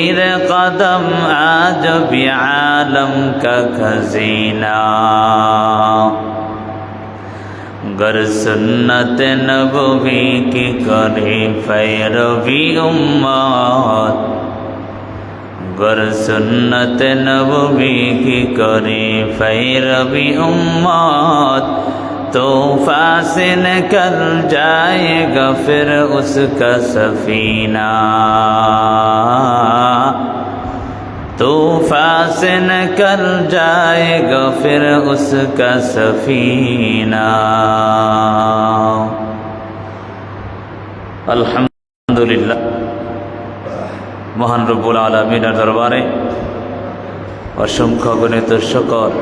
زیر قدم آج بھی عالم کا خزینہ گر سنت نبوی کی کرے پیروی امت گر سنت نبوی کی کرے پیروی امت طوفان سے نکل جائے گا پھر اس کا سفینہ طوفان سے نکل جائے گا پھر اس کا سفینہ আলহামদুলিল্লাহ মহান রব্বুল আলামিনের দরবারে অসংখ্য গণিত শুকর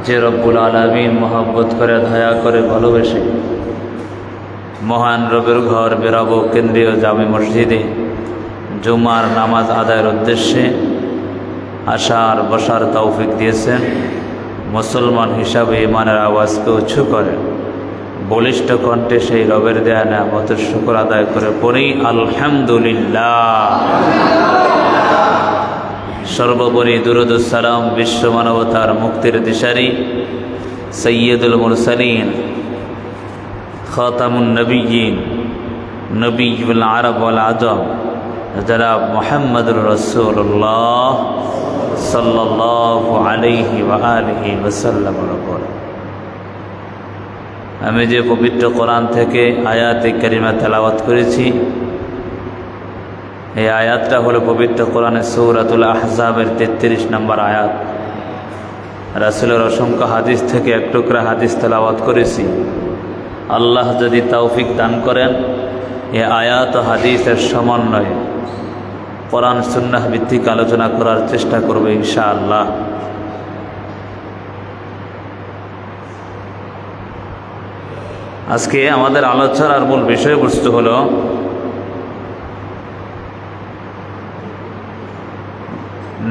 যে রব্বুল আলামিন মহব্বত করে দয়া করে ভালোবেসে মহান রবের ঘর বেরাবো কেন্দ্রীয় জামে মসজিদে জুমার নামাজ আদায়ের উদ্দেশ্যে আসার বসার তৌফিক দিয়েছেন। মুসলমান হিসাবে ইমানের আওয়াজকে উঁচু করে বলিষ্ঠ কণ্ঠে সেই রবের দেয়া নিয়ামতের শুকর আদায় করে পড়ি আলহামদুলিল্লাহ। সর্বোপরি দুরূদ ও সালাম বিশ্ব মানবতার মুক্তির দিশারি সৈয়দুল মুরসালিন খাতামুন নবিয়্যিন নবিয়্যুল আরব ওয়াল আজম জনাব মুহাম্মদুর রাসূলুল্লাহ সাল্লাল্লাহু আলাইহি ওয়া আলিহি ওয়াসাল্লামের উপর আমি যে পবিত্র কোরআন থেকে আয়াতে কারিমা তেলাওয়াত করেছি, এই আয়াতটা হলো পবিত্র কোরআনের সূরাতুল আহজাবের 33 নম্বর আয়াত। রাসূলের অসংখ্য হাদিস থেকে এক টুকরা হাদিস তেলাওয়াত করেছি। আল্লাহ যদি তৌফিক দান করেন এই আয়াত ও হাদিসের সমন্বয়ে কোরআন সুন্নাহ ভিত্তিক আলোচনা করার চেষ্টা করব ইনশাআল্লাহ। আজকে আমাদের আলোচনার মূল বিষয়বস্তু হলো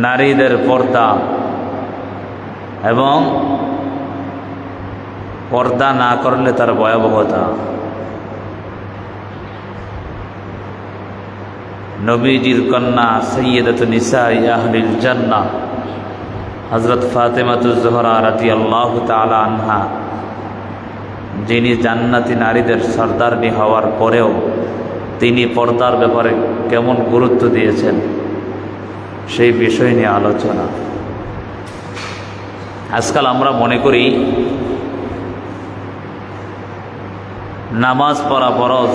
নারীদের পর্দা এবং পর্দা না করলে তার ভয়াবহতা। নবীজির কন্যা সৈয়দাতুন নিসাই আহলিল জান্নাহ হযরত ফাতেমাতুজ জোহরা রাদিয়াল্লাহু তাআলা আনহা, যিনি জান্নাতি নারীদের সর্দারনি হওয়ার পরেও তিনি পর্দার ব্যাপারে কেমন গুরুত্ব দিয়েছেন সেই বিষয় নিয়ে আলোচনা। আজকাল আমরা মনে করি নামাজ পড়া ফরজ,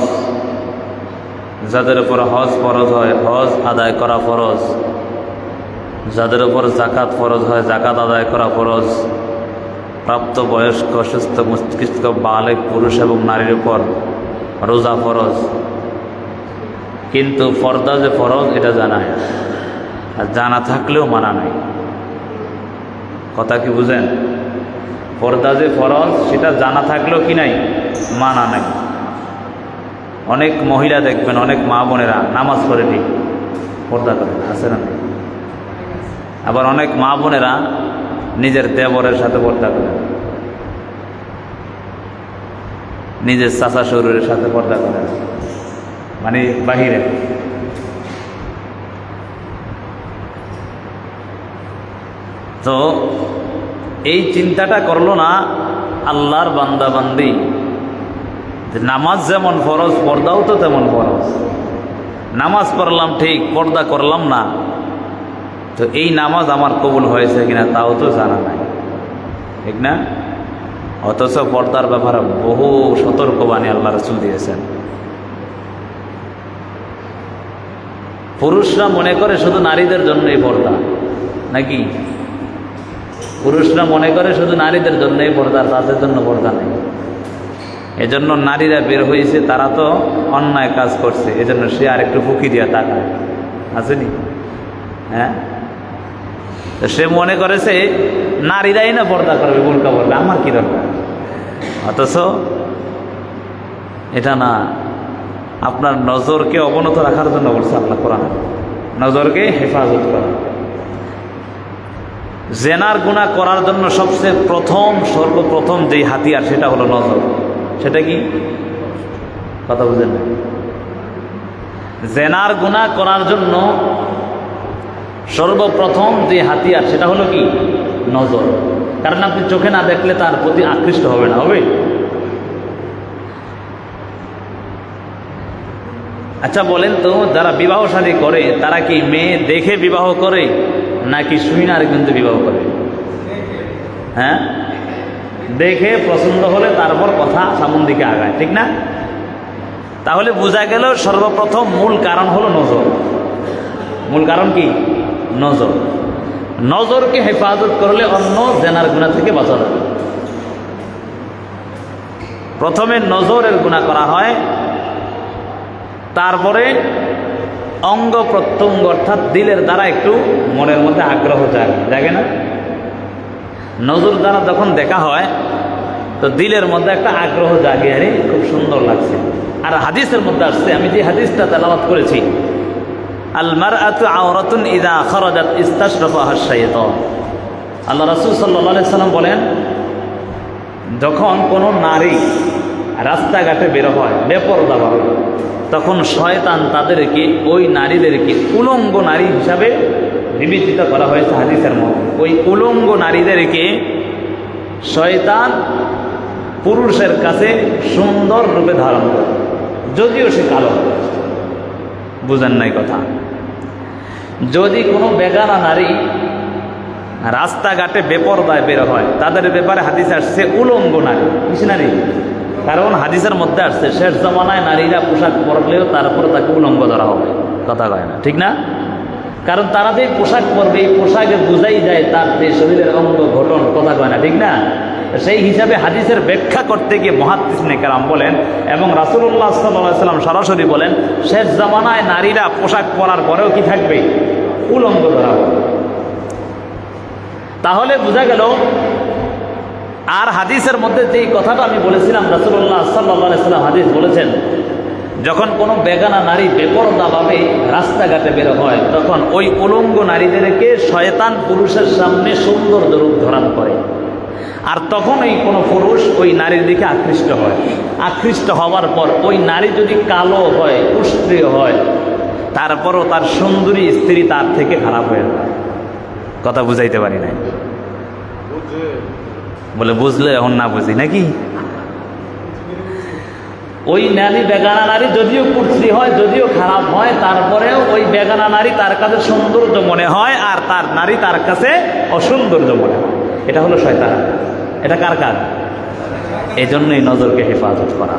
যাদের উপর হজ ফরজ হয় হজ আদায় করা ফরজ, যাদের উপর জাকাত ফরজ হয় জাকাত আদায় করা ফরজ, প্রাপ্ত বয়স্ক সুস্থ মস্তিষ্ক বালেগ পুরুষ এবং নারীর উপর রোজা ফরজ। কিন্তু পর্দা যে ফরজ এটা জানা হয়, আর জানা থাকলেও মানা নাই। কথা কি বুঝেন? পর্দা যে ফরজ সেটা জানা থাকলেও কি নাই, মানা নাই। অনেক মহিলা দেখবেন, অনেক মা বোনেরা নামাজ পড়ে ঠিক পর্দা করে আছে না, আবার অনেক মা বোনেরা নিজের দেবরের সাথে পর্দা করে, নিজের চাচা শ্বশুরের সাথে পর্দা করে, মানে বাহিরে। তো এই চিন্তাটা করলো না আল্লাহর বান্দা বান্দি, নামাজ যেমন ফরজ পর্দাও তো তেমন ফরজ। নামাজ পড়লাম ঠিক, পর্দা করলাম না, তো এই নামাজ আমার কবুল হয়েছে কিনা তাও তো জানা নাই, ঠিক না? অথচ পর্দার ব্যাপারে বহু সতর্কবাণী আল্লাহ রাসূল দিয়েছেন। পুরুষরা মনে করে শুধু নারীদের জন্যই পর্দা, নাকি? পুরুষরা মনে করে শুধু নারীদের জন্যই পর্দা, তাদের জন্য পর্দা নেই। এজন্য নারীরা বের হয়েছে, তারা তো অন্যায় কাজ করছে, এজন্য সে আর একটু ফুকি দিয়া তাকায়, আসেনি? হ্যাঁ, সে মনে করেছে নারীরাই না পর্দা করবে, বোরকা পরবে, আমার কি দরকার? অথচ এটা না, আপনার নজরকে অবনত রাখার জন্য বলছে আল্লাহ কোরআন, নজরকে হেফাজত করা। জেনার গুনাহ করার জন্য সবচেয়ে সর্বপ্রথম যেই হাতিয়ার সেটা হলো নজর। সেটা কি? কথা বুঝেন না? জেনার গুনাহ করার জন্য সর্বপ্রথম যে হাতিয়ার সেটা হলো কি? নজর। কারণ আপনি চোখে না দেখলে তার প্রতি আকৃষ্ট হবে না, হবে? আচ্ছা বলেন তো, যারা বিবাহ শাদী করে তারা কি মেয়ে দেখে বিবাহ করে নাকি শুইনার কিন্তু বিবাহ করে? হ্যাঁ, দেখে পছন্দ হলে তারপর কথা সামন দিকে আগায়, ঠিক না? তাহলে বোঝা গেল সর্বপ্রথম মূল কারণ হলো নজর। মূল কারণ কি? নজর। নজরকে হেফাজত করলে অন্য জেনার গুনাহ থেকে বাঁচা যাবে। প্রথমে নজরের গুনাহ করা হয়, তারপরে অঙ্গ প্রত্যঙ্গ অর্থাৎ দিলের দ্বারা একটু মনের মধ্যে আগ্রহ জাগে না? নজর দ্বারা যখন দেখা হয় তো দিলের মধ্যে একটা আগ্রহ জাগে, আরে খুব সুন্দর লাগছে। আর হাদিসের মধ্যে আসছে, আমি যে হাদিসটা তেলাওয়াত করেছি, আল মারআতু আওরাতুন ইযা খারাজাত ইস্তাশরাফাহা শাইতান। আল্লাহ রাসূল সাল্লাল্লাহু আলাইহি সাল্লাম বলেন, যখন কোনো নারী রাস্তাঘাটে বের হয় বেপরদাভাবে, তখন শয়তান তাদেরকে, ওই নারীদেরকে উলঙ্গ নারী হিসাবে বিবেচিত করা হয়েছে হাদিসের মধ্যে। ওই উলঙ্গ নারীদেরকে শয়তান পুরুষের কাছে সুন্দর রূপে ধারণ করে, যদিও সে কালো। বুঝেন নাই কথা? যদি কোনো বেগানা নারী রাস্তাঘাটে বেপরদায় বের হয়, তাদের ব্যাপারে হাদিসে আসছে উলঙ্গ নারী। কিছু নারী, কারণ হাদিসের মধ্যে আসছে শেষ জমানায় নারীরা পোশাক পরলেও তারপর তাকে উলঙ্গ ধরা হবে। কথা কয় না, ঠিক না? কারণ তারা যে পোশাক পরবে, এই পোশাকে বোঝাই যায় তার যে শরীরের অঙ্গ গঠন। কথা কয় না, ঠিক না? সেই হিসাবে হাদিসের ব্যাখ্যা করতে গিয়ে মুহাদ্দিসিনে কেরাম বলেন এবং রাসূলুল্লাহ সাল্লাল্লাহু আলাইহি ওয়াসাল্লাম সরাসরি বলেন, শেষ জামানায় নারীরা পোশাক পরার পরেও কি থাকবে? উলঙ্গ ধরা হবে। তাহলে বোঝা গেল। আর হাদিসের মধ্যে যেই কথাটা আমি বলেছিলাম, রাসূলুল্লাহ সাল্লাল্লাহু আলাইহি ওয়াসাল্লাম হাদিস বলেছেন, যখন কোনো বেগানা নারী বেপরদাভাবে রাস্তাঘাটে বের হয়, তখন ওই উলঙ্গ নারীদেরকে শয়তান পুরুষের সামনে সৌন্দর্য রূপ ধারণ করে। আর তখন এই কোনো পুরুষ ওই নারীর দিকে আকৃষ্ট হয়। আকৃষ্ট হওয়ার পর ওই নারী যদি কালো হয়, কুষ্ঠীয় হয়, তারপরও তার সুন্দরী স্ত্রী তার থেকে খারাপ হয়ে যায়। কথা বুঝাইতে পারি নাই? বলে বুঝলে এখন না বুঝি নাকি? ওই নারী, বেগানা নারী যদিও কুষ্ঠী হয়, যদিও খারাপ হয়, তারপরেও ওই বেগানা নারী তার কাছে সৌন্দর্য মনে হয়, আর তার নারী তার কাছে অসৌন্দর্য মনে হয়। এটা হলো শয়তান। এটা কার কাজ? এজন্যই নজরকে হেফাজত করা।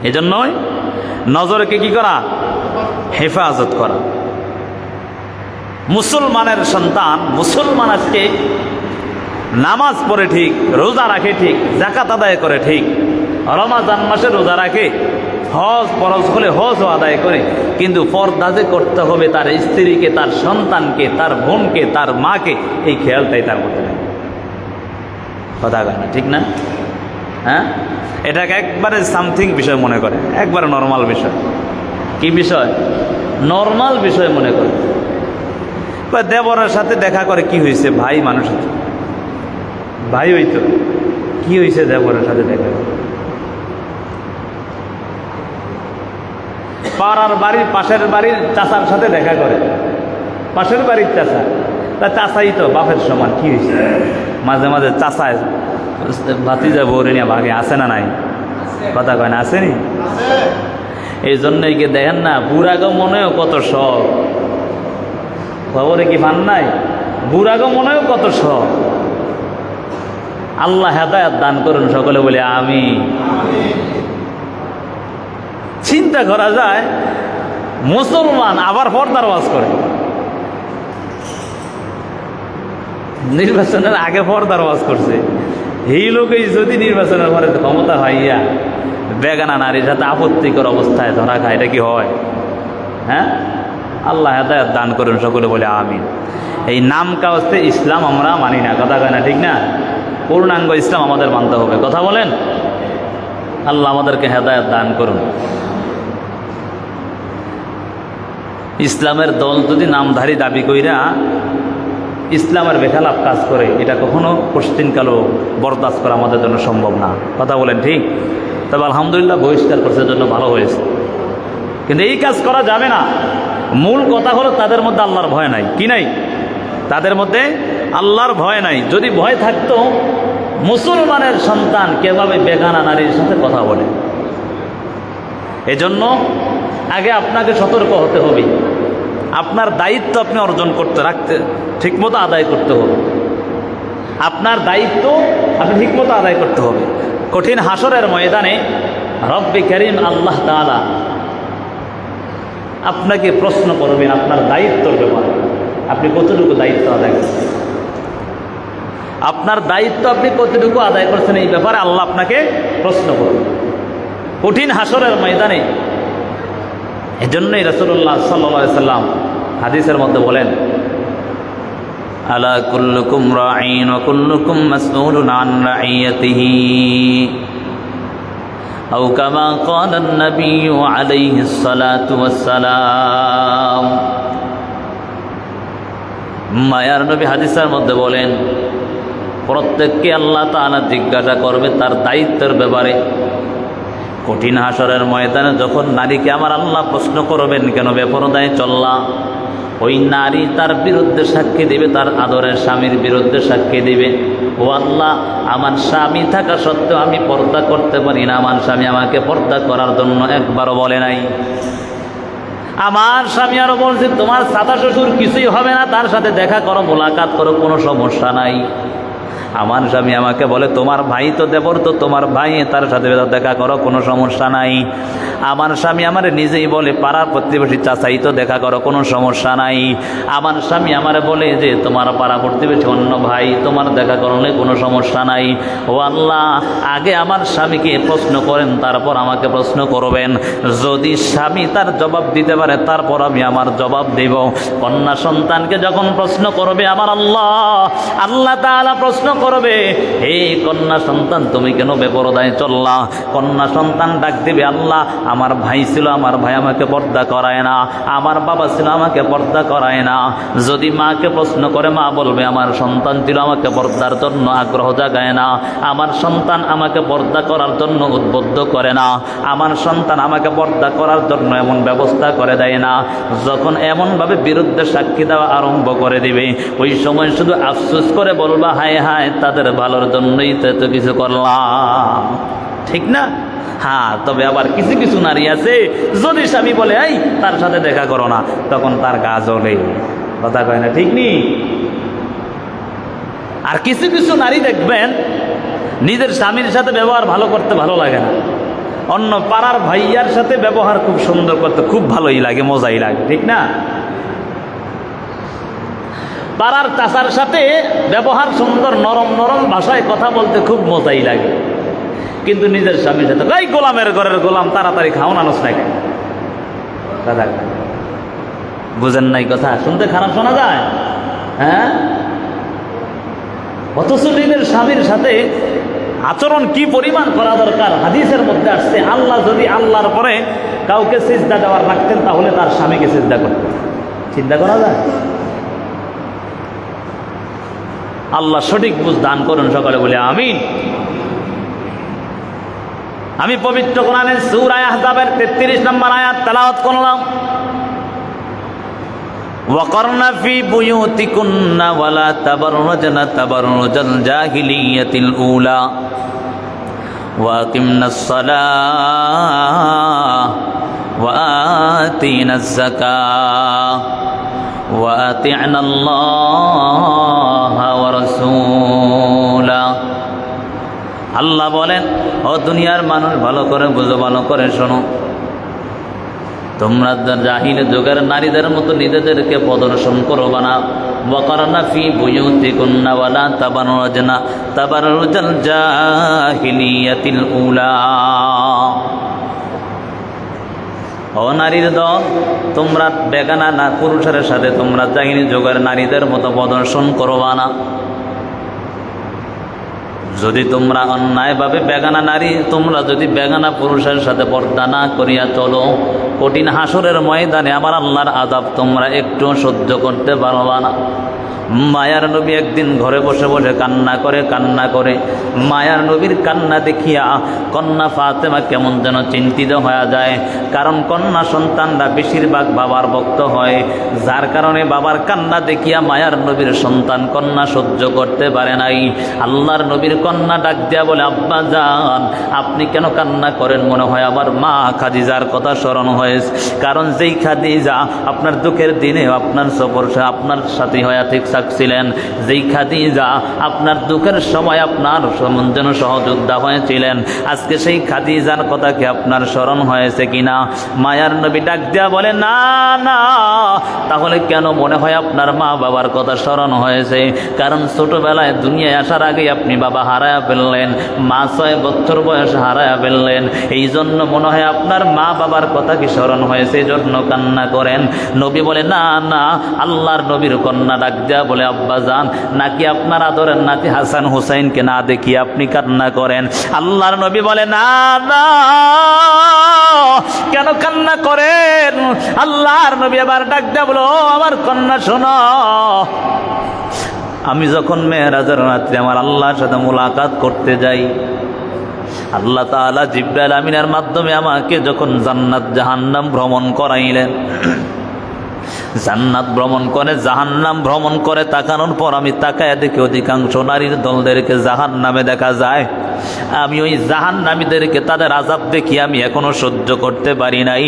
এজন্যই নজরকে কি করা? হেফাজত করা। মুসলমানের সন্তান, মুসলমান আজকে নামাজ পড়ে ঠিক, রোজা রাখে ঠিক, যাকাত আদায় করে ঠিক, রমাজান মাসে রোজা রাখে, হজ ফরজ হলে হজও আদায় করে, কিন্তু পর্দা যে করতে হবে তার স্ত্রীকে, তার সন্তানকে, তার বোনকে, তার মাকে, এই খেয়ালটাই তার মধ্যে নেই। কথা কয় না, ঠিক না? হ্যাঁ, এটাকে একবারে সামথিং বিষয় মনে করে, একবারে নর্মাল বিষয়। কি বিষয়? নর্মাল বিষয় মনে করে। দেবরের সাথে দেখা করে, কি হয়েছে ভাই? মানুষ ভাই হইতো, কি হয়েছে দেবরের সাথে দেখা করে? পাড়ার বাড়ির পাশের বাড়ির চাচার সাথে দেখা করে, পাশের বাড়ির চাচা, তা চাচাই তো বাপের সমান, কি হয়েছে? মাঝে মাঝে চাচায় ভাতিজা বউরে নিয়ে ভাগে, আসে না নাই? কথা কয় না, আসেনি? এই জন্যই কি দেখেন না, বুড়াগো মনেও কত শখ, খবরে কি পান নাই? বুড়াগো মনেও কত শখ। আল্লাহ হেদায়েত দান করুন সকলে বলে আমিন। চিন্তা করা যায়, মুসলমান আবার পর্দার ওয়াজ করে, নির্বাচনের আগে পর্দার ওয়াজ করছে। এই লোকেই যদি নির্বাচনের পরে ক্ষমতা হইয়া বেগানা নারীর সাথে আপত্তিকর অবস্থায় ধরা খায়, এটা কি হয়? হ্যাঁ, আল্লাহ হেদায়েত দান করুন সকলে বলে আমিন। এই নাম কাওয়াজতে ইসলাম আমরা মানি না। কথা কয় না, ঠিক না? পূর্ণাঙ্গ ইসলাম আমাদের মানতে হবে। কথা বলেন। আল্লাহ আমাদেরকে হেদায়েত দান করুন। ইসলামের দল যদি নামধারী দাবি কইরা ইসলামের বেখালাপ কাজ করে, এটা কখনো পশ্চিমকালও বরদাস্ত করা আমাদের জন্য সম্ভব না। কথা বলেন, ঠিক? তবে আলহামদুলিল্লাহ বহিষ্কার করছে, জন্য ভালো হয়েছে। কিন্তু এই কাজ করা যাবে না। মূল কথা হলো তাদের মধ্যে আল্লাহর ভয় নাই। কি নাই? তাদের মধ্যে আল্লাহর ভয় নাই। যদি ভয় থাকতো, মুসলমানের সন্তান কিভাবে বেগানা নারীর সাথে কথা বলে? এজন্য আগে আপনাকে সতর্ক হতে হবে। আপনার দায়িত্ব আপনি অর্জন করতে রাখতে ঠিকমতো আদায় করতে হবে। আপনার দায়িত্ব আপনি ঠিকমতো আদায় করতে হবে। কঠিন হাসরের ময়দানে রব্বে কারীম আল্লাহ তাআলা আপনাকে প্রশ্ন করবেন আপনার দায়িত্বের ব্যাপারে। আপনি কতটুকু দায়িত্ব আদায় করছেন? আপনার দায়িত্ব আপনি কতটুকু আদায় করছেন এই ব্যাপারে আল্লাহ আপনাকে প্রশ্ন করবেন কঠিন হাসরের ময়দানে। এজন্যই রাসূলুল্লাহ সাল্লাল্লাহু আলাইহি সাল্লাম হাদিসের মধ্যে বলেন, আলা কুল্লুকুম রাঈন ওয়া কুল্লুকুম মাসউলুন আন রাইয়াতিহি আও কামা ক্বালা আন-নাবিয়্যু আলাইহিস সালাতু ওয়াস সালাম। মায়ার নবী হাদিসের মধ্যে বলেন, প্রত্যেককে আল্লাহ তাআলা জিজ্ঞাসা করবে তার দায়িত্বের ব্যাপারে। কঠিন হাসরের ময়দানে যখন নারীকে আমার আল্লাহ প্রশ্ন করবেন, কেন বেপরদায় চললা? ওই নারী তার বিরুদ্ধে সাক্ষী দিবে, তার আদরের স্বামীর বিরুদ্ধে সাক্ষী দিবে, ও আল্লাহ, আমার স্বামী থাকা সত্ত্বেও আমি পর্দা করতে পারি না। আমার স্বামী আমাকে পর্দা করার জন্য একবারও বলে নাই। আমার স্বামী আরো বলছে, তোমার চাচা শ্বশুর কিছুই হবে না, তার সাথে দেখা করো, মোলাকাত করো, কোনো সমস্যা নাই। আমার স্বামী আমাকে বলে, তোমার ভাই তো দেবর, তো তোমার ভাই, তার সাথে দেখা করো, কোনো সমস্যা নাই। আমার স্বামী আমার নিজেই বলে, পাড়ার প্রতিবেশী চাচাই তো দেখা করো, কোনো সমস্যা নাই। আমার স্বামী আমার বলে যে তোমার পাড়া প্রতিবেশী অন্য ভাই, তোমার দেখা করলে কোনো সমস্যা নাই। ও আল্লাহ, আগে আমার স্বামীকে প্রশ্ন করেন, তারপর আমাকে প্রশ্ন করবেন। যদি স্বামী তার জবাব দিতে পারে, তারপর আমি আমার জবাব দেব। কন্যা সন্তানকে যখন প্রশ্ন করবে আমার আল্লাহ তাআলা প্রশ্ন করবে, হে কন্যা সন্তান, তুমি কেন বেপরদায় চললা? কন্যা সন্তান ডাক দিবে, আল্লাহ, আমার ভাই ছিল, আমার ভাই আমাকে পর্দা করায় না। আমার বাবা ছিল, আমাকে পর্দা করায় না। যদি মাকে প্রশ্ন করে, মা বলবে, আমার সন্তান ছিল, আমাকে পর্দার জন্য আগ্রহ জাগায় না। আমার সন্তান আমাকে পর্দা করার জন্য উদ্বুদ্ধ করে না। আমার সন্তান আমাকে পর্দা করার জন্য এমন ব্যবস্থা করে দেয় না। যখন এমনভাবে বিরুদ্ধে সাক্ষী দেওয়া আরম্ভ করে দিবে, ওই সময় শুধু আফসোস করে বলবা, হায় হায়, তাদের ভালোর জন্যই তো এত কিছু করলাম। ঠিক না? হ্যাঁ, তবে আবার কিছু কিছু নারী আছে, যদি স্বামী বলে, এই তার সাথে দেখা করো না, তখন তার গা জ্বলে। কথা কয় না? ঠিক নি? আর কিছু কিছু নারী দেখবেন, নিজের স্বামীর সাথে ব্যবহার ভালো করতে ভালো লাগে না, অন্য পাড়ার ভাইয়ার সাথে ব্যবহার খুব সুন্দর করতে খুব ভালোই লাগে, মজাই লাগে। ঠিক না? পাড়ার চাচার সাথে ব্যবহার সুন্দর, নরম নরম ভাষায় কথা বলতে খুব মজাই লাগে। কিন্তু নিজের স্বামীর সাথে, এই গোলামের ঘরের গোলাম, তাড়াতাড়ি খাওয়ান আনস না কেন? দাদা বুঝেন নাই কথা? শুনতে খারাপ শোনা যায়, হ্যাঁ? অথচ নিজের স্বামীর সাথে আচরণ কি পরিমাণ করা দরকার। হাদিসের মধ্যে আসছে, আল্লাহ যদি আল্লাহর পরে কাউকে সিজদা দেওয়ার রাখতেন, তাহলে তার স্বামীকে সিজদা করতেন। চিন্তা করা যায়? আল্লাহ সঠিক বুঝ দান করুন, সকলে বলে আমিন। আমি পবিত্র কোরআনের সূরা আহজাবের 33 নম্বর আয়াত তেলাওয়াত করলাম। ওয়াকারনা ফি বুয়ুতিকুন্না ওয়ালা তাবাররাজনা তাবাররুজাল জাহিলিয়াতিল উলা ওয়া আকিমনাস সালাহ ওয়া আতিনাজ যাকাহ ওয়া আতি'নাল্লাহা ওয়া রাসূলাহ। আল্লাহ বলেন, ও দুনিয়ার মানুষ, ভালো করে বুঝো, ভালো করে শোনো, তোমরা জাহিল যুগের নারীদের মতো নিজেদেরকে প্রদর্শন করবা না। ওয়াকারনা ফি বুয়ুতিকুন্না ওয়ালা তাবাররাজনা তাবাররুজাল জাহিলিয়াতিল উলা। ও নারীর দল, তোমরা বেগানা না পুরুষের সাথে তোমরা জাহিল যুগের নারীদের মতো প্রদর্শন করবা না। যদি তোমরা অন্যায়ভাবে বেগানা নারী, তোমরা যদি বেগানা পুরুষের সাথে পর্দা না করিয়া চলো, কঠিন হাসরের ময়দানে আমার আল্লাহর আযাব তোমরা একটু সহ্য করতে পারবা না। মায়ার নবী একদিন ঘরে বসে বসে কান্না করে মায়ার নবীর কান্না দেখিয়া কন্যা ফাতেমা কেমন যেন চিন্তিত হয়ে যায়। কারণ কন্যা সন্তানরা বেশিরভাগ বাবার ভক্ত হয়, যার কারণে বাবার কান্না দেখিয়া মায়ার নবীর সন্তান কন্যা সহ্য করতে পারে নাই। আল্লাহর নবীর কন্যা ডাক দিয়া বলে, আব্বা জান আপনি কেন কান্না করেন? মনে হয় আমার মা খাদিজার কথা স্মরণ হয়েছে। কারণ যেই খাদিজা আপনার দুঃখের দিনে আপনার সফর আপনার সাথী হয়ে ঠিক ছিলেন, যেই খাদিজা আপনার দুঃখের সময় আপনার যেন সহযোদ্ধা হয়েছিলেন, আজকে সেই খাদিজার কথা কি আপনার স্মরণ হয়েছে কিনা? মায়ার নবী ডাক দিয়া বলে, না না, তাহলে কেন মনে হয় আপনার মা বাবার কথা স্মরণ হয়েছে? কারণ ছোটবেলায় দুনিয়ায় আসার আগে আপনি বাবা হারায়া ফেললেন, মা 6 বছর বয়সে হারায়া ফেললেন, এই জন্য মনে হয় আপনার মা বাবার কথা কি স্মরণ হয়েছে, এই জন্য কান্না করেন। নবী বলে, না না। আল্লাহর নবীর কন্যা ডাক দেয়া বলে, আব্বা জান নাকি আপনার আদরের নাতি হাসান হুসাইনকে না দেখি আপনি কান্না করেন? আল্লাহর নবী বলে, না না, কেন কান্না করেন? আল্লাহর নবী আবার ডাক দেয়া বলো, আমার কন্যা শোনো, আমি যখন মেরাজের রাত্রে আমার আল্লাহর সাথে মুলাকাত করতে যাই, আল্লাহ তাআলা জিবরাইল আমিনের মাধ্যমে আমাকে যখন জান্নাত জাহান্নাম ভ্রমণ করাইলেন, জান্নাত ভ্রমণ করে জাহান্নাম ভ্রমণ করে তাকানোর পর আমি তাকায় দেখি অধিকাংশ নারীর দলদেরকে জাহান্নামে দেখা যায়। আমি ওই জাহান্নামীদেরকে তাদের আযাব দেখি আমি এখনো সহ্য করতে পারি নাই।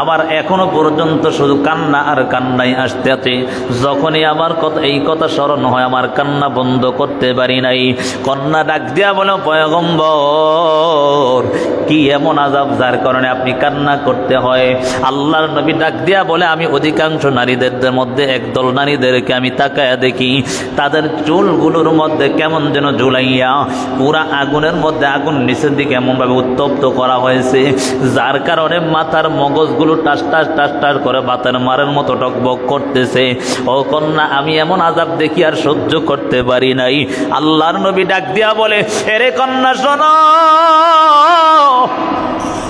আমার এখনো পর্যন্ত শুধু কান্না আর কান্নাই আসতেছে। যখনই আমার কথা এই কথা স্মরণ হয় আমার কান্না বন্ধ করতে পারি নাই। কন্যা ডাক দিয়া বলে, পয়গম্বর কি এমন আযাব যার কারণে আপনি কান্না করতে হয়? আল্লাহর নবী ডাক দিয়া বলে, আমি অধিকাংশ নারীদের মধ্যে একদল নারীদেরকে আমি তাকায়া দেখি তাদের চুলগুলোর মধ্যে কেমন যেন ঝুলাইয়া পুরা আগুনের মধ্যে আগুন নিচের দিকে এমনভাবে উত্তপ্ত করা হয়েছে, যার কারণে মাথার মগজগুলো টাস টাস টাস টাস করে বাতের মারের মতো টকবক করতেছে। ও কন্যা, আমি এমন আযাব দেখি আর সহ্য করতে পারি নাই। আল্লাহর নবী ডাক দিয়া বলে, এরে কন্যা শোনো,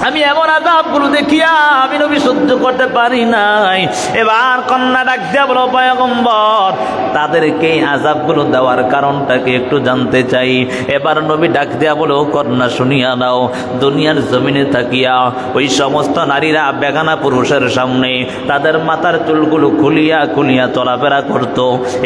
আমি এমন আযাবগুলো দেখিয়া আমি নবী সহ্য করতে পারি নাই। এবার কন্যা ডাক দিয়া বলো, পয়গম্বর তাদেরকে আযাবগুলো দেওয়ার কারণটাকে একটু জানতে চাই। এবার নবী ডাক দিয়া বলো, কন্যা শুনিয়া নাও, দুনিয়ার জমিনে থাকিয়া ওই সমস্ত নারীরা বেগানা পুরুষের সামনে তাদের মাথার চুলগুলো খুলিয়া খুলিয়া চলাফেরা করত,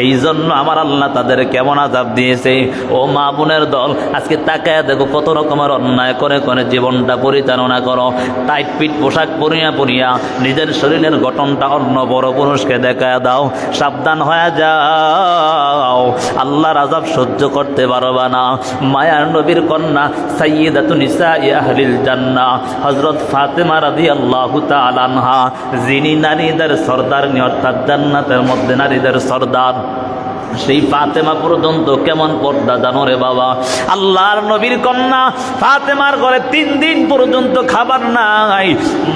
এই জন্য আমার আল্লাহ তাদের কেমন আযাব দিয়েছে। ও মা বোনের দল, আজকে তাকায় দেখো কত রকমের অন্যায় করে করে জীবনটা পরিচালনা করো। টাইট পিট পোশাক পরিয়া পরিয়া নিজের শরীরের গঠনটা অন্য বড় পুরুষকে দেখায় দাও, সাবধান হয়ে যাও, আল্লাহর আযাব সহ্য করতে পারবা না। মায়ার নবীর কন্যা সাইয়্যিদাতুন নিসাই আহলিল জান্নাহ হযরত ফাতেমা রাদিয়াল্লাহু তাআলা আনহা, যিনি নারীদের সরদারনি অর্থাৎ জান্নাতের মধ্যে নারীদের সরদার, সেই ফাতেমা পর্যন্ত কেমন পর্দা জানো রে বাবা। আল্লাহর নবীর কন্যা ফাতেমার ঘরে 3 দিন পর্যন্ত খাবার নাই।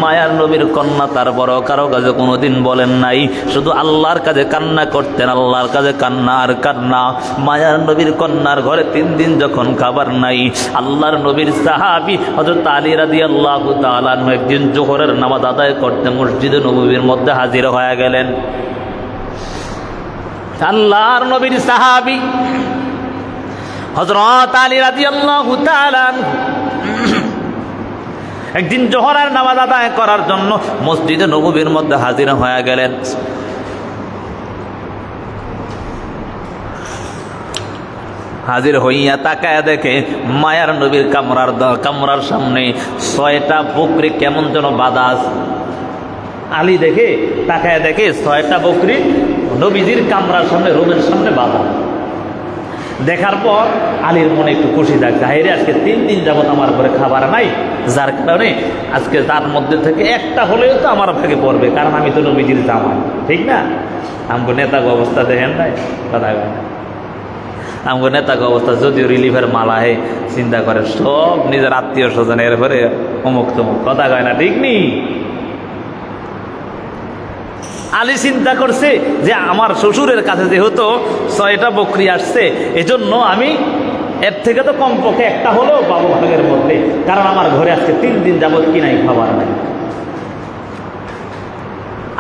মায়ার নবীর কন্যা তার বড় কারো কাছে কোনোদিন বলেন নাই, শুধু আল্লাহর কাছে কান্না করতেন, আল্লাহর কাছে কান্না আর কান্না। মায়ার নবীর কন্যার ঘরে 3 দিন যখন খাবার নাই, আল্লাহর নবীর সাহাবী হযরত আলী রাদিয়াল্লাহু তাআলা আনহু একদিন জোহরের নামাজ আদায় করতে মসজিদে নববীর মধ্যে হাজির হয়ে গেলেন। আল্লাহর নবীর সাহাবী হযরত আলী রাদিয়াল্লাহু তাআলা একদিন জোহরের নামাজ আদায় করার জন্য মসজিদে নববীর মধ্যে হাজির হয়ে গেলেন। হাজির হইয়া তাকায় দেখে মায়ার নবীর কামরার সামনে 6টা বকরি কেমন যেন বাঁধা আছে। আলী দেখে তাকায় দেখে 6টা বকরি নবীজির কামরার সামনে রুমের সামনে বাঁধা। দেখার পর আলীর মনে একটু খুশি থাকছে, হাইরে আজকে 3 দিন যাবত আমার ঘরে খাবার নাই, যার কারণে আজকে তার মধ্যে থেকে একটা হলেও তো আমার ভাগে পড়বে, কারণ আমি তো নবীজির জামাই, ঠিক না? আমগো নেতাকে অবস্থা দেখেন নাই, কথা কয় না, আমগো নেতাকে অবস্থা যদিও রিলিফের মালা হে চিন্তা করে সব নিজের আত্মীয় স্বজন, এরপরে অমুক তমুক, কথা কয় না, ঠিক নি? আলী চিন্তা করছে যে আমার শ্বশুরের কাছে যেহেতু 6টা বকরি আসছে, এজন্য আমি এর থেকে তো কমপক্ষে একটা হলেও পাবো ভাগের মধ্যে, কারণ আমার ঘরে আজকে 3 দিন যাবত কি নাই, খাবার নাই।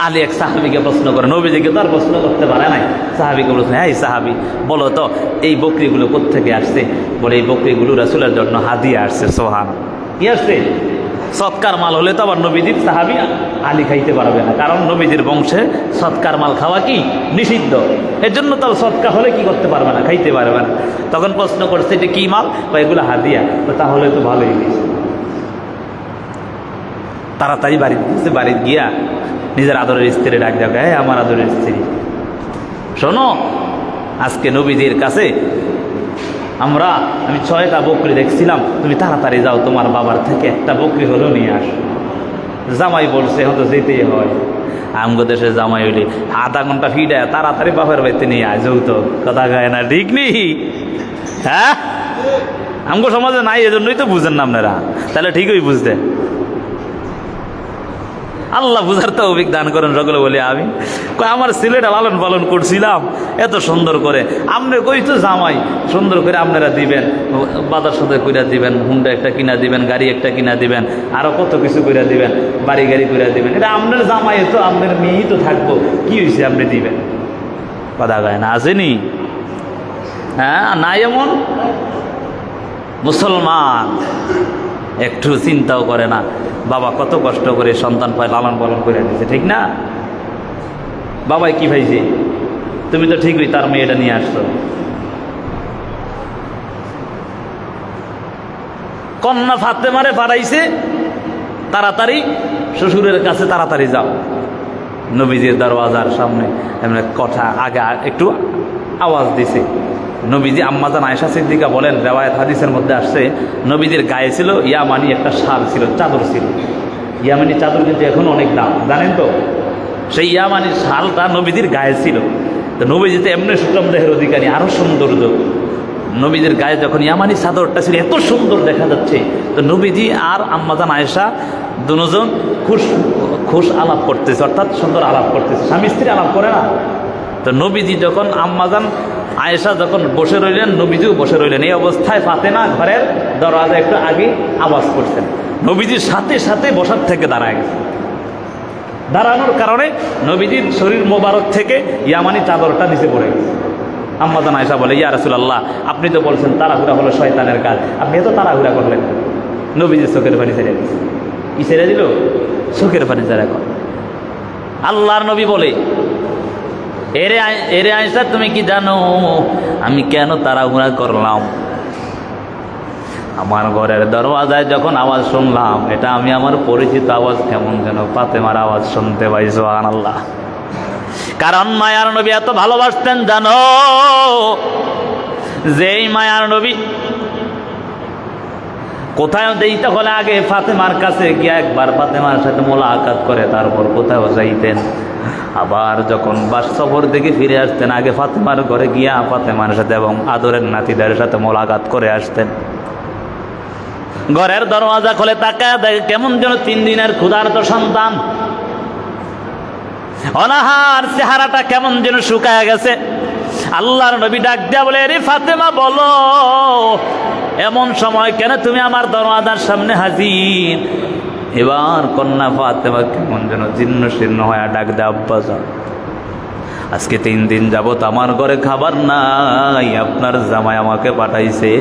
আলী এক সাহাবিকে প্রশ্ন করে, নবীজিকে তো আর প্রশ্ন করতে পারে নাই, সাহাবিকে প্রশ্ন, এই সাহাবি বলো তো এই বকরিগুলো কোত্থেকে আসছে? বলে এই বকরিগুলো রাসূলের জন্য হাদিয়া আসছে। সুবহান, কি আসছে? সৎকার মাল হলে তো আবার নবীজির সাহাবি আলী খাইতে পারবে না, কারণ নবীজির বংশে সৎকার মাল খাওয়া কি নিষিদ্ধ। এর জন্য তো সৎকার হলে কি করতে পারবে না, খাইতে পারবে না। তখন প্রশ্ন করছে এটা কি মাল? বা এগুলো হাদিয়া। তাহলে তো ভালোই গেছে। তাড়াতাড়ি বাড়ি গিয়া নিজের আদরের স্ত্রী ডাক দেওয়া, হ্যাঁ আমার আদরের স্ত্রী শোনো, আজকে নবীজির কাছে আমি 6টা বকরি দেখছিলাম, তুমি তাড়াতাড়ি যাও তোমার বাবার থেকে একটা বকরি হলেও নিয়ে আস। জামাই বলছে হয়তো যেতেই হয়, আমগো দেশে জামাই হইলে আধা ঘন্টা ফিরে তাড়াতাড়ি বাপের বাড়িতে নিয়ে আয়, যৌতুক কথা গায় না, ঠিক নেই? হ্যাঁ, আমগো সমাজে নাই, এজন্যই তো বুঝেন না আপনারা, তাহলে ঠিকই বুঝতে। আল্লাহ বুঝার তৌফিক দান করেন সকলে বলি আমি। আমার ছেলেটা লালন পালন করছিলাম এত সুন্দর করে, আপনি কই তো জামাই সুন্দর করে আপনারা দিবেন, বাজার সদাই কইরা দিবেন, হুন্ডা একটা কিনা দিবেন, গাড়ি একটা কিনা দিবেন, আরো কত কিছু কইরা দিবেন, বাড়ি গাড়ি কইরা দিবেন। এটা আপনার জামাই, তো আপনার মেয়েই তো থাকবো, কি হয়েছে আপনি দিবেন? কথা গায় না, আসেনি? হ্যাঁ, নাই এমন মুসলমান একটু চিন্তাও করে না, বাবা কত কষ্ট করে সন্তান পায় লালন পালন করে দিচ্ছে, ঠিক না? বাবাই কি ভাইছে, তুমি তো ঠিকই তার মেয়েটা নিয়ে আসছো। কন্যা ফাতেমারে পাঠাইছে, তাড়াতাড়ি শ্বশুরের কাছে তাড়াতাড়ি যাও। নবীজির দরওয়াজার সামনে এমনি কথা আগে একটু আওয়াজ দিছে। নবীজি আম্মাজান আয়েশা সিদ্দিকা বলেন, রেওয়ায়েত হাদিসের মধ্যে আসছে, নবীজির গায়ে ছিল ইয়ামানি একটা শাল ছিল, চাদর ছিল। ইয়ামানি চাদর কিন্তু এখন অনেক দাম, জানেন তো? সেই ইয়ামানির শালটা নবীজির গায়ে ছিল। তো নবীজিতে এমনি সুষম দেহের অধিকারী, আরো সৌন্দর্য। নবীজির গায়ে যখন ইয়ামানি চাদরটা ছিল এত সুন্দর দেখা যাচ্ছে, তো নবীজি আর আম্মাজান আয়েশা দুজন খুশ আলাপ করতেছে, অর্থাৎ সুন্দর আলাপ করতেছে, স্বামী স্ত্রী আলাপ করে না। তো নবীজি যখন আম্মাজান আয়েশা যখন বসে রইলেন, নবীজিও বসে রইলেন। এই অবস্থায় ফাতেমা ঘরের দরওয়াজা একটু আগে আওয়াজ করছেন, নবীজির সাথে সাথে বসার থেকে দাঁড়ায় গেছে। দাঁড়ানোর কারণে নবীজির শরীর মোবারক থেকে ইয়ামানি চাদরটা নিচে পড়ে গেছে। আম্মাজান আয়েশা বলে, ইয়া রাসূলুল্লাহ, আপনি তো বলছেন তাড়াহুড়া হলো শয়তানের কাজ, আপনি এত তাড়াহুড়া করলেন? নবীজির চোখের পানি ছেড়ে দিয়েছে। কি ছেড়ে দিল? চোখের পানি ছেড়ে। আল্লাহর নবী বলে, এরে আয়েশা, তুমি কি জানো আমি কেন তাড়াহুড়া করলাম? আমার ঘরের দরওয়াজায় যখন আওয়াজ শুনলাম, এটা আমি আমার পরিচিত আওয়াজ, কেমন যেন ফাতেমার আওয়াজ শুনতে পাই। সুবহানাল্লাহ। কারণ মায়ার নবী এত ভালোবাসতেন জানো, যেই মায়ার নবী কোথাও যাইতে হলে আগে ফাতেমার কাছে গিয়ে একবার ফাতেমার সাথে মোলাকাত করে তারপর কোথাও যাইতেন। আবার যখন বাস সফর থেকে ফিরে আসতেন, আগে ফাতেমার ঘরে গিয়া ফাতেমার সাথে এবং আদরের নাতিদের সাথে মোলাকাত করে আসতেন। ঘরের দরওয়াজা খুলে তাকায় দেখে কেমন যেন 3 দিনের ক্ষুধার্ত সন্তান, অনাহার চেহারাটা কেমন যেন শুকায় গেছে। আল্লাহর নবী ডাক দিয়া বলে, রে ফাতেমা, বলো এমন সময় কেন তুমি আমার দরওয়াজার সামনে হাজির? এবার কন্যা ফাতেমা কেমন যেন জীর্ণ শীর্ণ হয়ে ডাক দেয়, আব্বাজান, আজকে 3 দিন যাবত আমার ঘরে খাবার নাই, আপনার জামাই আমাকে পাঠাইছে,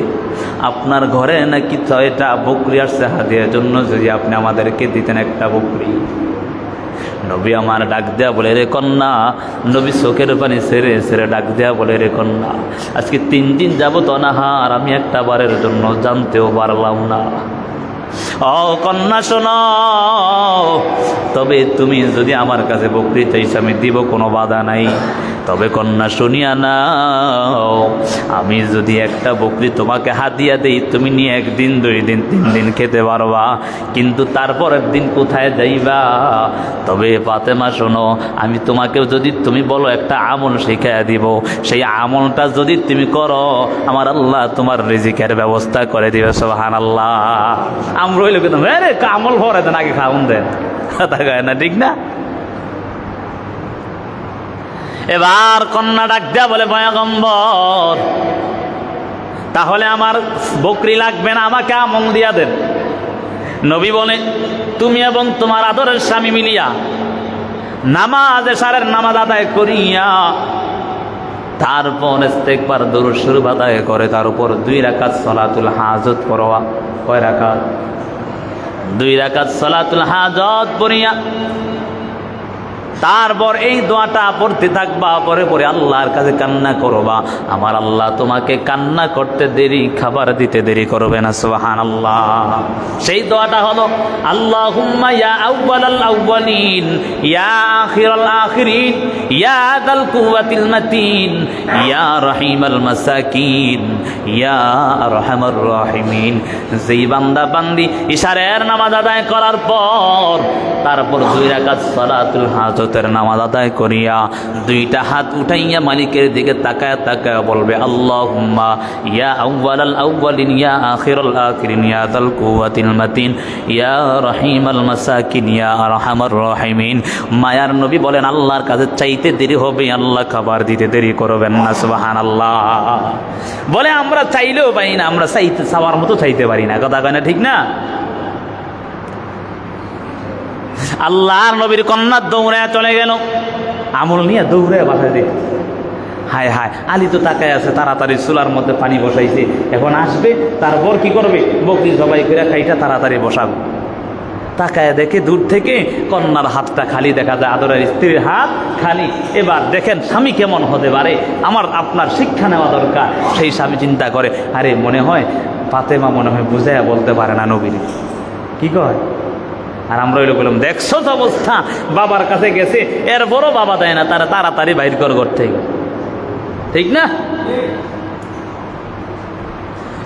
আপনার ঘরে নাকি 6টা বকরি আসছে হাদিয়ার জন্য, যদি আপনি আমাদেরকে দিতেন একটা বকরি। নবী আমার ডাক দেয়া বলে, রে কন্যা, নবী চোখের পানি ছেড়ে ছেড়ে ডাক দেয়া বলে, রে কন্যা, আজকে 3 দিন যাবত অনাহার, আমি একটা বারের জন্য জানতেও পারলাম না। ও কন্যা শোনো, তবে তুমি যদি আমার কাছে বকরি চাইছো আমি দিব, কোনো বাধা নাই। তবে কন্যা শুনিয়া নাও, আমি যদি একটা বকরি তোমাকে হাদিয়া দেই, তুমি নিয়ে 1 দিন 2 দিন 3 দিন খেতে পারবা, কিন্তু তারপরের দিন কোথায় যাইবা? তবে ফাতেমা শোনো, আমি তোমাকেও যদি তুমি বলো একটা আমল শিখাইয়া দিব, সেই আমলটা যদি তুমি করো, আমার আল্লাহ তোমার রিজিকের ব্যবস্থা করে দিবে। সুবহানাল্লাহ। আমরা হইল কিন্তু আমল ভরে দেন, আগে খাওন দেন, কথা কয় না, ঠিক না? এবার কন্যা ডাক দেয়া বলে, পয়গম্বর, তাহলে আমার বকরি লাগবে না, আমাকে আমল দিয়া দেন। নবী বলে, তুমি এবং তোমার আদরের স্বামী মিলিয়া নামাজ এশারের নামাজ আদায় করিয়া তারপর ইস্তেগফার দরুদ শরীফ আদায় করে, তার উপর 2 রাকাত সালাতুল হাজত পড়া। কয় রাকাত? 2 রাকাত সালাতুল হাজত পড়িয়া তারপর এই দোয়াটা পড়তে থাকবা, পরে পরে আল্লাহর কাছে কান্না করবা, আমার আল্লাহ তোমাকে কান্না করতে দেরি, খাবার দিতে দেরি করবে না। সুবহানাল্লাহ। সেই দোয়াটা হলো আল্লাহুম্মা ইয়া আউয়ালাল আউয়ালিন ইয়া আখিরাল আখিরিন ইয়া যাল কুওয়াতিল মাতিন ইয়া রহিমাল মাসাকিন ইয়া আরহামার রাহিমিন। যেই বান্দা বান্দি ইশারের নামাজ আদায় করার পর তারপর 2 রাকাত সালাতুল হাজত নামাজ আদায় করিয়া 2টা হাত উঠাইয়া মালিকের দিকে তাকায় তাকায় বলবে আল্লাহুম্মা ইয়া আউয়ালাল আউয়ালিন ইয়া আখিরাল আখিরিন ইয়া যাল কুওয়াতিল মাতিন ইয়া রহিমাল মাসাকিন ইয়া আরহামার রাহিমিন। মায়ার নবী বলেন আল্লাহর কাছে চাইতে দেরি হবে, আল্লাহ খাবার দিতে দেরি করবেন না। সুবহানাল্লাহ। বলে আমরা চাইলেও পাই না, আমরা চাইতে চাওয়ার মতো চাইতে পারি না। কথা কয় না? ঠিক না? আল্লাহর নবীর কন্যা দৌড়ে চলে গেল, আমল নিয়ে দৌড়ে বাসায় দিয়ে। হায় হায়, আলী তো তাকায় আছে, তাড়াতাড়ি চুলার মধ্যে পানি বসাইছে, এখন আসবে, তারপর কি করবে? বকরি জবাই করে খাইটা তাড়াতাড়ি বসাবে। তাকায় দেখে দূর থেকে কন্যার হাতটা খালি দেখা যায়, আদরের স্ত্রীর হাত খালি। এবার দেখেন স্বামী কেমন হতে পারে, আমার আপনার শিক্ষা নেওয়া দরকার। সেই স্বামী চিন্তা করে, আরে মনে হয় ফাতেমা মনে হয় বুঝাইয়া বলতে পারে না নবীর, কি কয়? আর আমরা ওইটা বললাম, দেখছো তো অবস্থা, বাবার কাছে গেছে, এর বড় বাবা দেয় না, তারা তাড়াতাড়ি বাইর কর করতে। ঠিক না?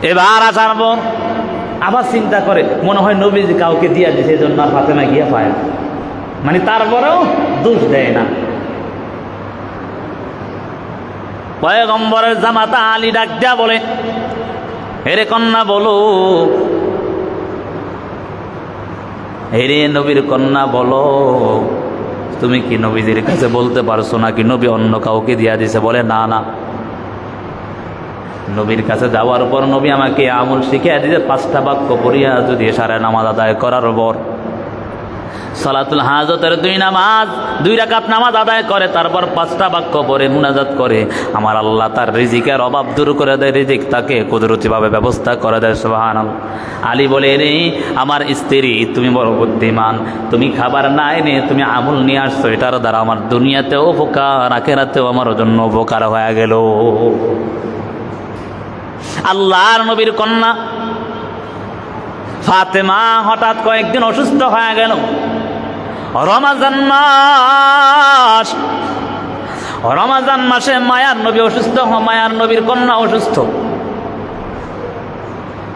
এবার আসার পর আবার চিন্তা করে, মনে হয় নবীজি কাউকে দিয়া দিছে, এই জন্য ফাতেমা গিয়া পায়, মানে তারপরেও দোষ দেয় না। পয়গম্বরের জামাতা আলী ডাক দিয়া বলে, হেরে কন্যা বলো, হেরে নবীর কন্যা বলো, তুমি কি নবীজির কাছে বলতে পারছো নাকি নবী অন্য কাউকে দিয়া দিছে? বলে না না, নবীর কাছে যাওয়ার পর নবী আমাকে আমল শিখিয়ে দিতে 5টা বাক্য পড়িয়া যদি এশারের নামাজ আদায় করার পর সালাতুল হাজতের 2 রাকাত নামাজ আদায় করে, তারপর 5টা বাক্য পড়ে মুনাজাত করে, আমার আল্লাহ তার রিজিকের অভাব দূর করে দেয়, রিজিক তাকে কুদরতিভাবে ব্যবস্থা করে দেয়। সুবহানাল্লাহ। আলী বলে, রে আমার স্ত্রী, তুমি বড় বুদ্ধিমান, তুমি খাবার না এনে তুমি আমল নিয়ে আসছো, এটার দ্বারা আমার দুনিয়াতেও উপকার, আখিরাতেও আমার জন্য উপকার হয়ে গেল। আল্লাহর নবীর কন্যা ফাতেমা হঠাৎ কয়েকদিন অসুস্থ হয়ে গেল। রমাজান মাস, রমাজান মাসে মায়ার নবী অসুস্থ, মায়ার নবীর কন্যা অসুস্থ।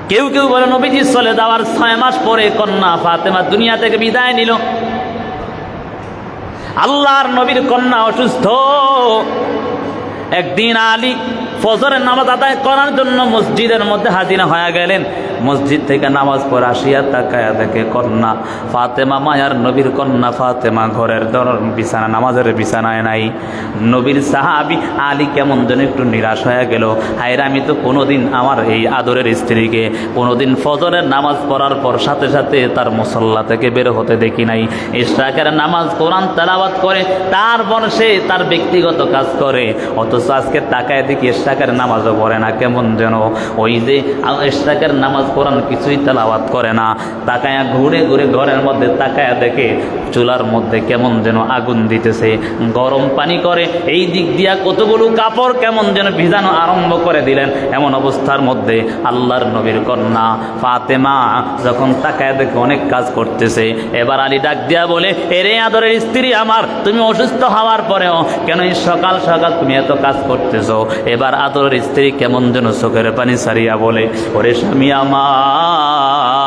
কেউ কেউ বলে নবীজি চলে যাওয়ার 6 মাস পরে কন্যা ফাতেমা দুনিয়া থেকে বিদায় নিল। আল্লাহর নবীর কন্যা অসুস্থ। একদিন আলী ফজরের নামাজ আদায় করার জন্য মসজিদের মধ্যে হাজির হয়ে গেলেন। মসজিদ থেকে নামাজ পড়ে আসিয়া তাকায়া দেখে কন্যা ফাতেমা, মায়ার নবীর কন্যা ফাতেমা ঘরের বিছানা, নামাজের বিছানায় নাই। নবীর সাহাবী আলী কেমন যেন একটু নিরাশ হয়ে গেল। হায়রে, আমি তো কোনোদিন আমার এই আদরের স্ত্রীকে কোনোদিন ফজরের নামাজ পড়ার পর সাথে সাথে তার মুসল্লা থেকে বের হতে দেখি নাই। ইশরাকের নামাজ, কোরআন তেলাওয়াত করে, তারপর সে তার ব্যক্তিগত কাজ করে, অথচ আজকে তাকায় দেখি ইশরাকের নামাজও পড়ে না, কেমন যেন ওই যে ইশরাকের নামাজ, কোরআন কিছুই তেলাওয়াত করে না। তাকায়া ঘুরে ঘুরে ঘরের মধ্যে তাকায়া দেখে চুলার মধ্যে কেমন যেন আগুন দিতেছে, গরম পানি করে, এই দিক দিয়া কতগুলো কাপড় কেমন যেন ভিজানো আরম্ভ করে দিলেন। এমন অবস্থার মধ্যে আল্লাহর নবীর কন্যা ফাতেমা যখন তাকায়া দেখে অনেক কাজ করতেছে, এবার আলী ডাক দিয়া বলে, এরে আদরের স্ত্রী আমার, তুমি অসুস্থ হওয়ার পরেও কেন এই সকাল সকাল তুমি এত কাজ করতেছো? এবার আদরের স্ত্রী কেমন যেন চোখের পানি ছাড়িয়া বলে, ওরে স্বামী আমার,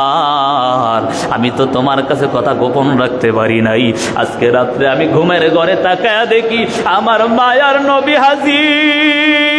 আমি তো তোমার কাছে কথা গোপন রাখতে পারি নাই। আজকে রাত্রে আমি ঘুমের ঘরে তাকায়া দেখি আমার মায়ার নবী হাজির।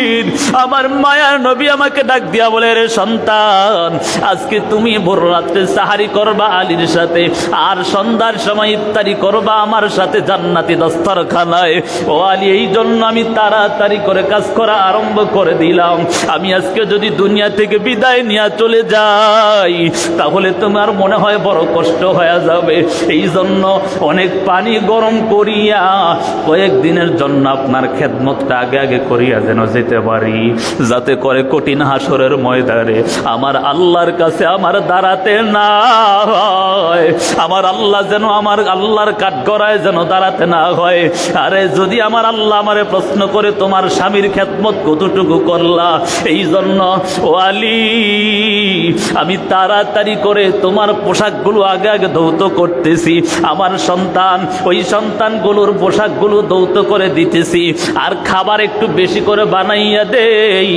আলামিন আমার মায়ার নবী আমাকে ডাক দিয়া বলে, রে সন্তান, আজকে তুমি ভোর রাত্রে সাহারি করবা আলীর সাথে, আর সন্ধ্যার সময় ইফতারি করবা আমার সাথে জান্নাতি দস্তরখানায়। ও আলী, এই জন্য আমি তাড়াতাড়ি করে কাজ করা আরম্ভ করে দিলাম। আমি আজকে যদি দুনিয়া থেকে বিদায় নিয়ে চলে যাই তাহলে তোমার মনে হয় বড় কষ্ট হয়ে যাবে। এই জন্য অনেক পানি গরম করিয়া কয়েকদিনের জন্য আপনার খেদমতটা আগে আগে করিয়া যেন যেতে পারি, যাতে করে কঠিন হাসরের ময়দানে আমার আল্লাহর কাছে আমার দাঁড়াতে না হয়, আমার আল্লাহ যেন আমার আল্লাহর কাঠগড়ায় যেন দাঁড়াতে না হয়। আরে যদি আমার আল্লাহ আমারে প্রশ্ন করে তোমার স্বামীর খেদমত কতটুকু করলা, এই জন্য ও আলী আমি তাড়াতাড়ি করে তোমার পোশাকগুলো আগে আগে ধৌত করতেছি, আমার সন্তান ওই সন্তানগুলোর পোশাকগুলো ধৌত করে দিতেছি, আর খাবার একটু বেশি করে বানাইয়া দেই,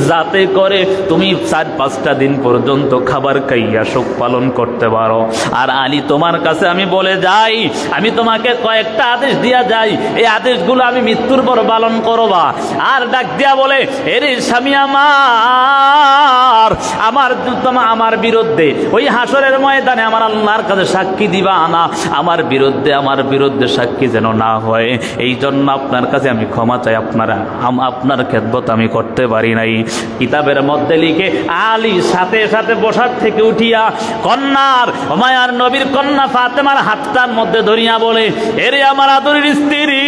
যাতে করে তুমি 4-5টা দিন পর্যন্ত খাবার খাইয়া শোক পালন করতে পারো। আর আলী তোমার কাছে আমি বলে যাই, আমি তোমাকে কয়েকটা আদেশ দিয়া যাই, এই আদেশগুলো আমি মৃত্যুর পর পালন করবা। আর ডাক দিয়া বলে, এরে স্বামী আমার বিরুদ্ধে ওই হাসরের ময়দানে আমার আল্লাহর কাছে সাক্ষী দিবা না, আমার বিরুদ্ধে সাক্ষী যেন না হয়। এই জন্য আপনার কাছে আমি ক্ষমা চাই, আপনার খেদমত আমি করতে পারি নাই। কিতাবের মধ্যে লিখে আলী সাথে সাথে বসার থেকে উঠিয়া কন্যার মায়ার নবীর কন্যা ফাতেমার হাতটার মধ্যে ধরিয়া বলে, এরে আমার আদরের স্ত্রী,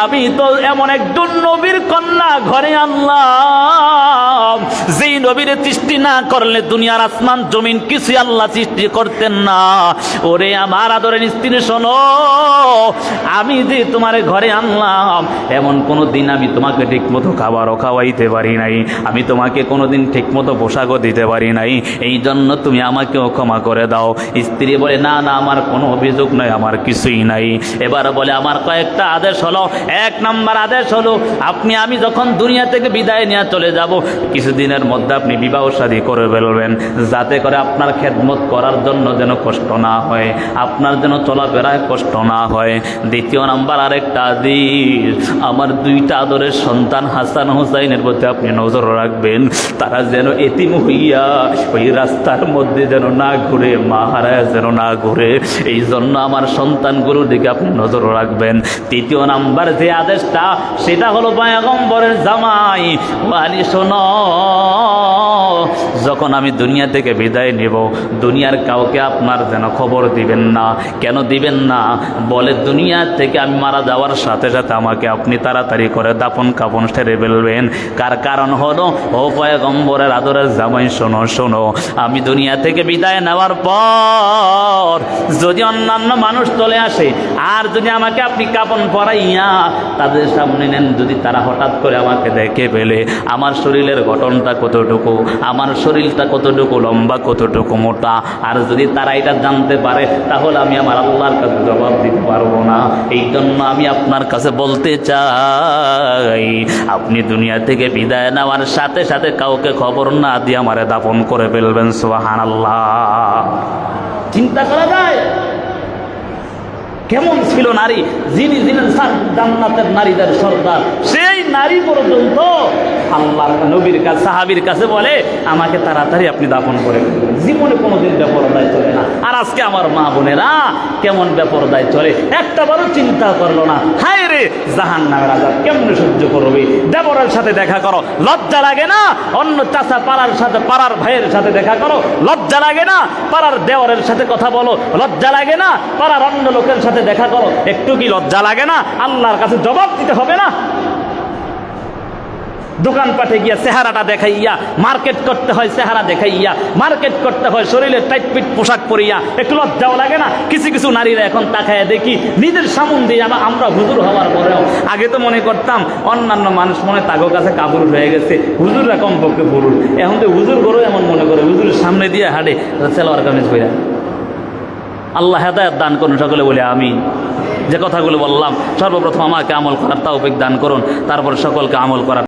আমি তো এমন একজন নবীর কন্যা ঘরে আনলাম যেই নবীর সৃষ্টি না করলে দুনিয়ার আসমান জমিন কিছু আল্লাহ সৃষ্টি করতেন না। ওরে আমার আদরের স্ত্রী শোনো, আমি যে তোমার ঘরে আনলাম এমন কোনো দিন আমি তোমাকে ঠিক মতো খাবারও খাওয়াইতে পারি নাই, আমি তোমাকে কোনোদিন ঠিক মতো পোশাকও দিতে পারি নাই, এই জন্য তুমি আমাকেও ক্ষমা করে দাও। স্ত্রী বলে, না না, আমার কোনো অভিযোগ নাই, আমার কিছুই নাই। এবার বলে, আমার কয়েকটা আদেশ হলো। 1 নম্বর আদেশ হলো, আমি যখন দুনিয়া থেকে বিদায় নিয়ে চলে যাব কিছুদিনের মধ্যে আপনি বিবাহ শাদী করে ফেলবেন, যাতে করে আপনার খেদমত করার জন্য যেন কষ্ট না হয়, আপনার যেন চলাফেরায় কষ্ট না হয়। 2 নম্বর আরেকটা আদেশ, আমার 2টা আদরের সন্তান হাসান হুসাইনের প্রতি আপনি নজর রাখবেন, তারা যেন এতিম হইয়া ওই রাস্তার মধ্যে যেন না ঘুরে, মা হারায় যেন না ঘুরে, এই জন্য আমার সন্তানগুলোর দিকে আপনি নজর রাখবেন। 3 নম্বর যে আদেশটা, সেটা হলো পয়গম্বরের জামাই আলী, শোনো, যখন আমি দুনিয়া থেকে বিদায় নেব দুনিয়ার কাউকে আপনার যেন খবর দিবেন না। কেন দিবেন না? বলে, দুনিয়া থেকে আমি মারা যাওয়ার সাথে সাথে আমাকে আপনি তাড়াতাড়ি করে দাফন কাফন সেরে ফেলবেন। কারণ হলো, ও পয়গম্বরের আদরের জামাই, শোনো, আমি দুনিয়া থেকে বিদায় নেওয়ার পর যদি অন্যান্য মানুষ চলে আসে আর যদি আমাকে আপনি কাফন পরাইয়া তাদের সামনে নেন, যদি তারা হঠাৎ করে আমাকে দেখে ফেলে আমার শরীরের গঠনটা কতটুকু, আমার শরীরটা কতটুকু লম্বা, কতটুকু মোটা, আর যদি তারা এটা জানতে পারে তাহলে আমি আমার আল্লাহর কাছে জবাব দিতে পারবো না। এই জন্য আমি আপনার কাছে বলতে চাই, আপনি দুনিয়া থেকে বিদায় নেওয়ার সাথে সাথে কাউকে খবর না দিয়ে আমারে দাফন করে ফেলবেন। সুবহানাল্লাহ। চিন্তা করা যায় কেমন ছিল নারী, যিনি ছিলেন জান্নাতের নারীদের সর্দার, সেই নারী পর্যন্ত আল্লাহর নবীর কাছে, সাহাবীর কাছে বলে, আমাকে তাড়াতাড়ি আপনি দাফন করে ফেলবেন। জীবনে কোনোদিন বেপরদায় চলে না। আর আজকে আমার মা বোনেরা কেমন বেপরদায় চলে, একটা বারও চিন্তা করলো না। হায় রে, জাহান্নামের আযাব কেমনে সহ্য করবে? দেবরের সাথে দেখা করো, লজ্জা লাগে না? অন্য চাচা পাড়ার ভাইয়ের সাথে দেখা করো, লজ্জা লাগে না? পাড়ার দেওরের সাথে কথা বলো, লজ্জা লাগে না? পাড়ার অন্য লোকের সাথে দেখা করো, একটু কি লজ্জা লাগে না? আল্লাহর কাছে জবাব দিতে হবে না? দোকানপাটে গিয়া চেহারাটা দেখাইয়া মার্কেট করতে হয়, চেহারা দেখাইয়া মার্কেট করতে হয়, শরীরে টাইট পিট পোশাক পরিয়া, একটু লজ্জাও লাগে না? কিছু নারীরা এখন তাকায় দেখি নিজের সামন দিয়ে, আমরা হুজুর হওয়ার পরেও আগে তো মনে করতাম অন্যান্য মানুষ মনে তাগো কাছে কাবুর হয়ে গেছে, হুজুররা কমপক্ষে পুরুষ, এখন তো হুজুর গরু এমন মনে করে হুজুরের সামনে দিয়ে হাঁটে সেলোয়ার কামিজ পইরা। আল্লাহ হেদায়েত দান করুন সকলে বলে আমিন। যে কথাগুলো বললাম, সর্বপ্রথম আমাকে আমল করার তৌফিক দান করুন, তারপর সকলকে আমল করার